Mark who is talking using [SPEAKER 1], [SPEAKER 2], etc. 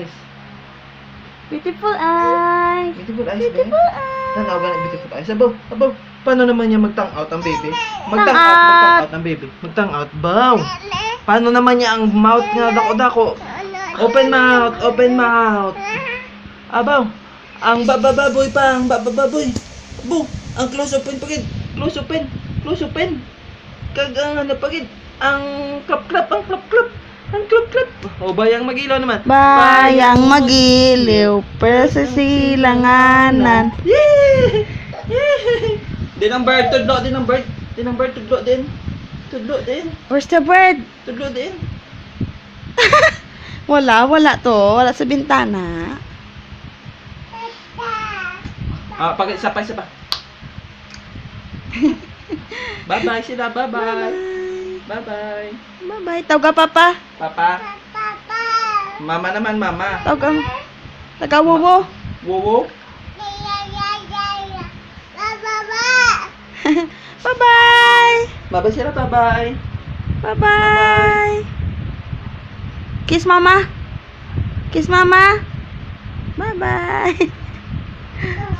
[SPEAKER 1] eyes.
[SPEAKER 2] Beautiful eyes.
[SPEAKER 1] Beautiful eyes,
[SPEAKER 2] Beautiful
[SPEAKER 1] be.
[SPEAKER 2] eyes.
[SPEAKER 1] Tanaw ka ng beautiful eyes. Abaw, abaw. Paano naman niya mag-tongue out ang baby? Mag-tongue
[SPEAKER 2] Tongue
[SPEAKER 1] out, mag-tongue
[SPEAKER 2] out.
[SPEAKER 1] out ang baby. Mag-tongue out, baw. Paano naman niya ang mouth na dako-dako? Open mouth, open mouth. Abaw. Ang babababoy pa, ang babababoy. Abaw, ang close open pagid. Close open, close open. Kag ang ano pagid. Ang klap-klap, ang klap-klap. Ang klap-klap. O bayang magilaw naman.
[SPEAKER 2] Bayang magiliw, pero sa silanganan.
[SPEAKER 1] Yay! Yay! Din ang bird, tudlo din ang bird. Din ang bird, tudlo din. Tudlo din.
[SPEAKER 2] Where's the bird?
[SPEAKER 1] Tudlo din.
[SPEAKER 2] Wala to. Wala sa bintana.
[SPEAKER 1] Ah, pag isa pa. Bye-bye sila, bye-bye. Bye-bye.
[SPEAKER 2] Bye-bye. Tawag ka, Papa.
[SPEAKER 1] Papa. Mama naman, mama.
[SPEAKER 2] Tawag ka. Tagawowo.
[SPEAKER 1] Wowo.
[SPEAKER 2] Bye-bye.
[SPEAKER 1] Bye-bye sila, bye-bye.
[SPEAKER 2] Bye-bye. Kiss Mama. Kiss Mama. Bye-bye.